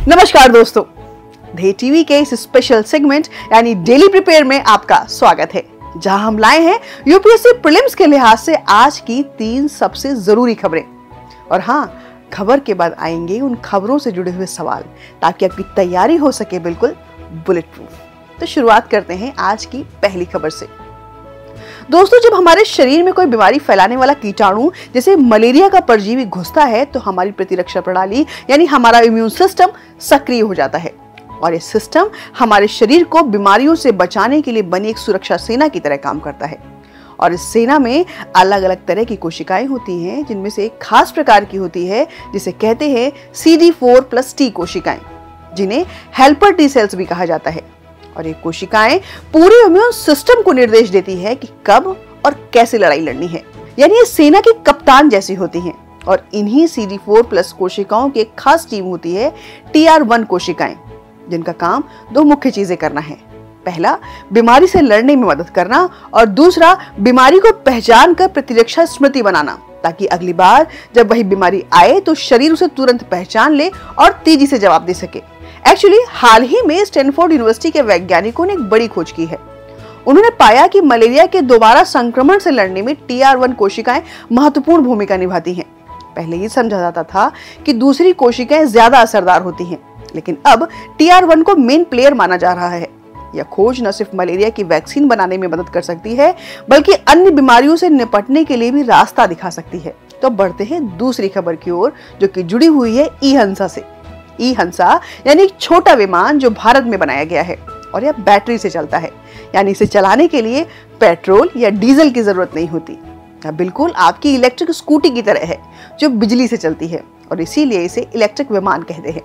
नमस्कार दोस्तों, ढे टीवी के इस स्पेशल सेगमेंट यानी डेली प्रिपेयर में आपका स्वागत है, जहां हम लाए हैं यूपीएससी प्रीलिम्स के लिहाज से आज की 3 सबसे जरूरी खबरें। और हाँ, खबर के बाद आएंगे उन खबरों से जुड़े हुए सवाल, ताकि आपकी तैयारी हो सके बिल्कुल बुलेट प्रूफ। तो शुरुआत करते हैं आज की पहली खबर से। दोस्तों, जब हमारे शरीर में कोई बीमारी फैलाने वाला कीटाणु जैसे मलेरिया का परजीवी घुसता है तो हमारी प्रतिरक्षा प्रणाली यानी हमारा इम्यून सिस्टम सक्रिय हो जाता है, और ये सिस्टम हमारे शरीर को बीमारियों से बचाने के लिए बनी एक सुरक्षा सेना की तरह काम करता है। और इस सेना में अलग अलग तरह की कोशिकाएं होती हैं, जिनमें से एक खास प्रकार की होती है जिसे कहते हैं CD4+T कोशिकाएं, जिन्हें हेल्पर टी सेल्स भी कहा जाता है। और ये कोशिकाएं पूरे इम्यून सिस्टम को निर्देश देती है कि कब और कैसे लड़ाई लड़नी है, यानी ये सेना की कप्तान जैसी होती हैं। और इन्हीं CD4+ कोशिकाओं की एक खास टीम होती है TR1 कोशिकाएं, जिनका काम 2 मुख्य चीजें करना है। पहला, बीमारी से लड़ने में मदद करना, और दूसरा, बीमारी को पहचान कर प्रतिरक्षा स्मृति बनाना, ताकि अगली बार जब वही बीमारी आए तो शरीर उसे तुरंत पहचान ले और तेजी से जवाब दे सके। एक्चुअली हाल ही में स्टैनफोर्ड यूनिवर्सिटी के वैज्ञानिकों ने एक बड़ी खोज की है। उन्होंने पाया कि मलेरिया के दोबारा संक्रमण से लड़ने में TR1 कोशिकाएं महत्वपूर्ण भूमिका निभाती हैं। पहले ये समझा जाता था कि दूसरी कोशिकाएं ज्यादा असरदार होती हैं, लेकिन अब TR1 को मेन प्लेयर माना जा रहा है। यह खोज न सिर्फ मलेरिया की वैक्सीन बनाने में मदद कर सकती है, बल्कि अन्य बीमारियों से निपटने के लिए भी रास्ता दिखा सकती है। तो बढ़ते हैं दूसरी खबर की ओर, जो कि जुड़ी हुई है ई-हंसा से। ई-हंसा यानी एक छोटा विमान जो भारत में बनाया गया है, और यह बैटरी से चलता है, यानी इसे चलाने के लिए पेट्रोल या डीजल की जरूरत नहीं होती। यह बिल्कुल आपकी इलेक्ट्रिक स्कूटी की तरह है जो बिजली से चलती है, और इसीलिए इसे इलेक्ट्रिक विमान कहते हैं।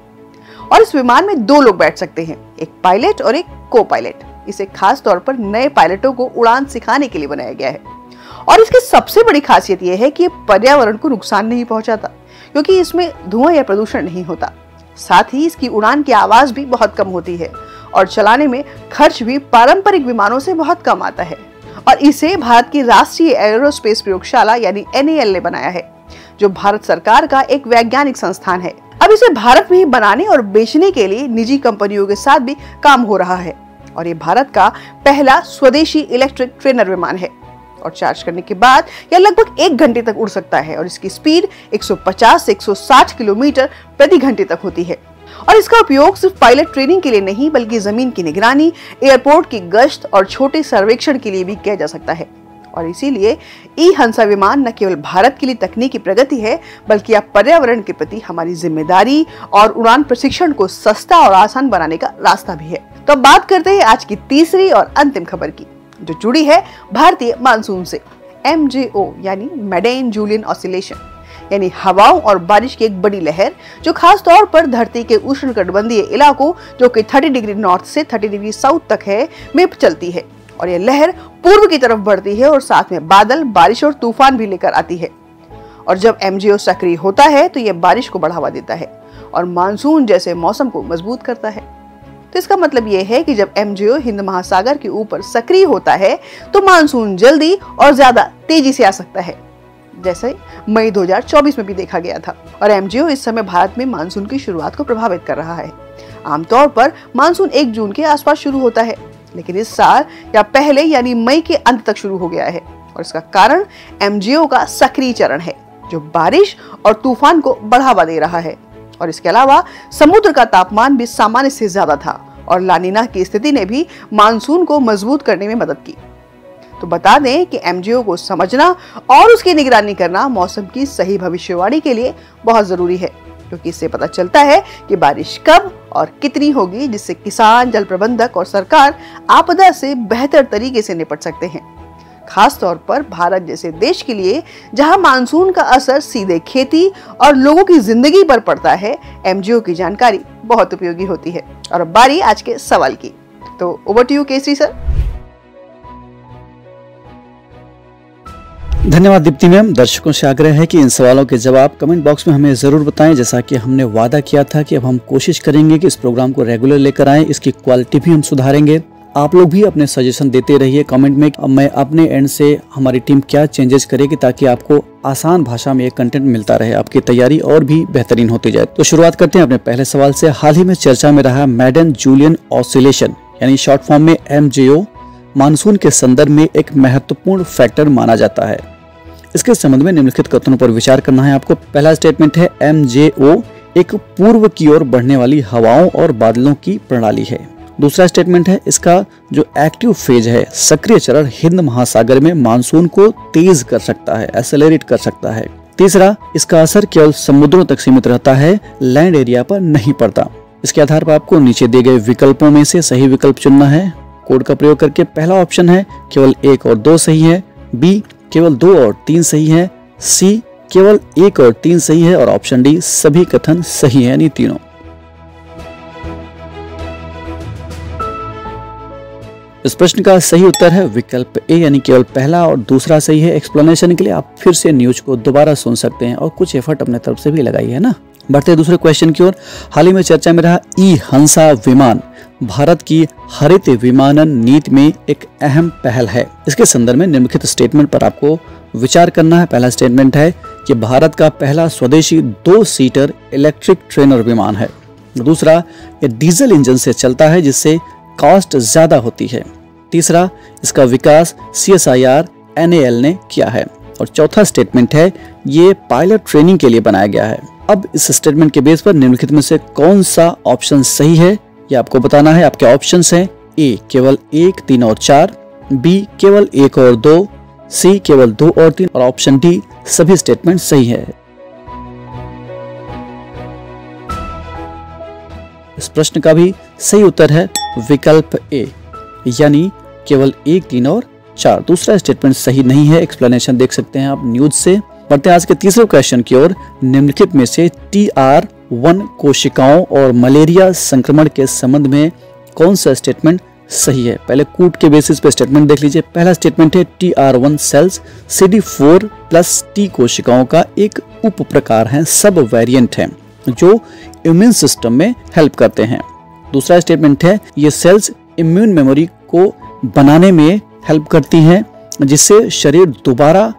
और इस विमान में 2 लोग बैठ सकते हैं, एक पायलट और एक को पायलट। इसे खास तौर पर नए पायलटों को उड़ान सिखाने के लिए बनाया गया है। और इसकी सबसे बड़ी खासियत यह है कि ये पर्यावरण को नुकसान नहीं पहुंचाता, क्योंकि इसमें धुआं या प्रदूषण नहीं होता। साथ ही इसकी उड़ान की आवाज भी बहुत कम होती है, और चलाने में खर्च भी पारंपरिक विमानों से बहुत कम आता है। और इसे भारत की राष्ट्रीय एरोस्पेस प्रयोगशाला यानी NAL ने बनाया है, जो भारत सरकार का एक वैज्ञानिक संस्थान है। अब इसे भारत में ही बनाने और बेचने के लिए निजी कंपनियों के साथ भी काम हो रहा है। और ये भारत का पहला स्वदेशी इलेक्ट्रिक ट्रेनर विमान है, और चार्ज करने के बाद यह लगभग 1 घंटे तक उड़ सकता है, और इसकी स्पीड 150 से 160 किलोमीटर प्रति घंटे तक होती है। और इसका उपयोग सिर्फ पायलट ट्रेनिंग के लिए नहीं, बल्कि जमीन की निगरानी, एयरपोर्ट की गश्त और छोटे सर्वेक्षण के लिए भी किया जा सकता है। और इसीलिए ई-हंसा विमान न केवल भारत के लिए तकनीकी प्रगति है, बल्कि अब पर्यावरण के प्रति हमारी जिम्मेदारी और उड़ान प्रशिक्षण को सस्ता और आसान बनाने का रास्ता भी है। तो अब बात करते हैं आज की तीसरी और अंतिम खबर की, जो जुड़ी है भारतीय मानसून से। MJO यानी मेडेन जूलियन ऑसिलेशन, यानी हवाओं और बारिश की एक बड़ी लहर, जो खास तौर पर धरती के उष्णकटिबंधीय इलाकों, जो कि 30 डिग्री नॉर्थ से 30 डिग्री साउथ तक है, में चलती है। और यह लहर पूर्व की तरफ बढ़ती है और साथ में बादल, बारिश और तूफान भी लेकर आती है। और जब MJO सक्रिय होता है तो यह बारिश को बढ़ावा देता है और मानसून जैसे मौसम को मजबूत करता है। तो इसका मतलब यह है कि जब MJO हिंद महासागर के ऊपर सक्रिय होता है तो मानसून जल्दी और ज्यादा तेजी से आ सकता है, जैसे मई 2024 में भी देखा गया था। और MJO इस समय भारत में मानसून की शुरुआत को प्रभावित कर रहा है। आमतौर पर मानसून 1 जून के आसपास शुरू होता है, लेकिन इस साल या पहले यानी मई के अंत तक शुरू हो गया है। और इसका कारण MJO का सक्रिय चरण है, जो बारिश और तूफान को बढ़ावा दे रहा है। और इसके अलावा समुद्र का तापमान भी सामान्य से ज्यादा था, और लानिना की स्थिति ने भी मानसून को मजबूत करने में मदद की। तो बता दें कि MJO को समझना और उसकी निगरानी करना मौसम की सही भविष्यवाणी के लिए बहुत जरूरी है, क्योंकि इससे पता चलता है कि बारिश कब और कितनी होगी, जिससे किसान, जल प्रबंधक और सरकार आपदा से बेहतर तरीके से निपट सकते हैं। खास तौर पर भारत जैसे देश के लिए, जहां मानसून का असर सीधे खेती और लोगों की जिंदगी पर पड़ता है, MJO की जानकारी बहुत उपयोगी होती है। और अब बारी आज के सवाल की, तो over to you Kesari sir. धन्यवाद दीप्ति मैम। दर्शकों से आग्रह है कि इन सवालों के जवाब कमेंट बॉक्स में हमें ज़रूर बताएं। जैसा कि हमने वादा किया था कि अब हम कोशिश करेंगे कि इस प्रोग्राम को रेगुलर लेकर आएं, इसकी क्वालिटी भी हम सुधारेंगे। आप लोग भी अपने सजेशन देते रहिए कमेंट में। मैं अपने एंड से हमारी टीम क्या चेंजेस करेगी ताकि आपको आसान भाषा में ये कंटेंट मिलता रहे, आपकी तैयारी और भी बेहतरीन होती जाए। तो शुरुआत करते हैं अपने पहले सवाल से। हाल ही में चर्चा में रहा मैडन जूलियन ऑसिलेशन यानी शॉर्ट फॉर्म में MJO मानसून के संदर्भ में एक महत्वपूर्ण फैक्टर माना जाता है। इसके संबंध में निम्नलिखित कथनों पर विचार करना है आपको। पहला स्टेटमेंट है MJO एक पूर्व की ओर बढ़ने वाली हवाओं और बादलों की प्रणाली है। दूसरा स्टेटमेंट है इसका जो एक्टिव फेज है, सक्रिय चरण हिंद महासागर में मानसून को तेज कर सकता है, एक्सेलरेट कर सकता है। तीसरा, इसका असर केवल समुद्रों तक सीमित रहता है, लैंड एरिया पर नहीं पड़ता। इसके आधार पर आपको नीचे दिए गए विकल्पों में से सही विकल्प चुनना है कोड का प्रयोग करके। पहला ऑप्शन है केवल 1 और 2 सही है, बी केवल 2 और 3 सही है, सी केवल 1 और 3 सही है और ऑप्शन डी सभी कथन सही है यानी तीनों। इस प्रश्न का सही उत्तर है विकल्प ए यानी केवल पहला और दूसरा सही है। एक्सप्लेनेशन के लिए आप फिर से न्यूज को दोबारा सुन सकते हैं और कुछ एफर्ट अपने तरफ से भी लगाई है ना। बढ़ते हैं दूसरे क्वेश्चन की ओर। हाल ही में चर्चा में रहा ई-हंसा विमान भारत की हरित विमानन नीति में एक अहम पहल है। इसके संदर्भ में निम्नलिखित स्टेटमेंट पर आपको विचार करना है। पहला स्टेटमेंट है कि भारत का पहला स्वदेशी 2 सीटर इलेक्ट्रिक ट्रेनर विमान है। दूसरा, ये डीजल इंजन से चलता है जिससे कॉस्ट ज्यादा होती है। तीसरा, इसका विकास CSIR NAL ने किया है। और चौथा स्टेटमेंट है ये पायलट ट्रेनिंग के लिए बनाया गया है। अब इस स्टेटमेंट के बेस पर निम्नलिखित में से कौन सा ऑप्शन सही है ये आपको बताना है। आपके ऑप्शंस हैं ए केवल 1, 3 और 4, बी केवल 1 और 2, सी केवल 2 और 3 और ऑप्शन डी सभी स्टेटमेंट सही है। इस प्रश्न का भी सही उत्तर है विकल्प ए यानी केवल 1, 3 और 4। दूसरा स्टेटमेंट सही नहीं है। एक्सप्लेनेशन देख सकते हैं आप न्यूज से। बढ़ते हैं आज के तीसरे क्वेश्चन की ओर। निम्नलिखित में से TR1 कोशिकाओं और मलेरिया संक्रमण के संबंध में कौन सा स्टेटमेंट सही है। पहले कूट के बेसिस पे स्टेटमेंट देख लीजिए। पहला स्टेटमेंट है TR1 सेल्स CD4+T कोशिकाओं का एक उप प्रकार है, सब वेरिएंट है जो इम्यून सिस्टम में हेल्प करते हैं। दूसरा स्टेटमेंट है ये सेल्स इम्यून मेमोरी को बनाने में हेल्प करती हैं जिससे शरीर दोबारा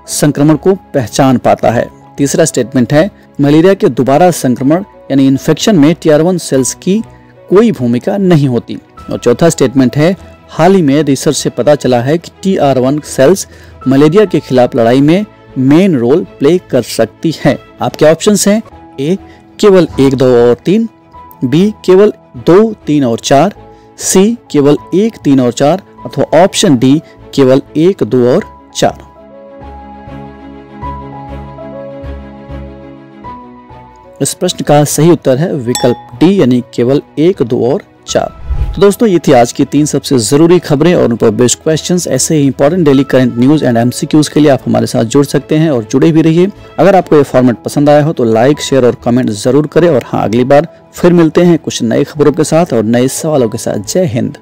संक्रमण को पहचान पाता है। तीसरा स्टेटमेंट है मलेरिया के दोबारा संक्रमण यानी इन्फेक्शन में TR1 सेल्स की कोई भूमिका नहीं होती। और चौथा स्टेटमेंट है हाल ही में रिसर्च से पता चला है कि TR1 सेल्स मलेरिया के खिलाफ लड़ाई में मेन रोल प्ले कर सकती है। आपके ऑप्शंस हैं ए केवल 1, 2 और 3, बी केवल 2, 3 और 4, सी केवल 1, 3 और 4 अथवा ऑप्शन डी केवल 1, 2 और 4। इस प्रश्न का सही उत्तर है विकल्प डी यानी केवल 1, 2 और 4। तो दोस्तों ये थी आज की 3 सबसे जरूरी खबरें और उन पर बेस्ड क्वेश्चंस। ऐसे ही important daily current news and MCQs के लिए आप हमारे साथ जुड़ सकते हैं और जुड़े भी रहिए। अगर आपको ये फॉर्मेट पसंद आया हो तो लाइक, शेयर और कमेंट जरूर करें। और हाँ, अगली बार फिर मिलते हैं कुछ नई खबरों के साथ और नए सवालों के साथ। जय हिंद।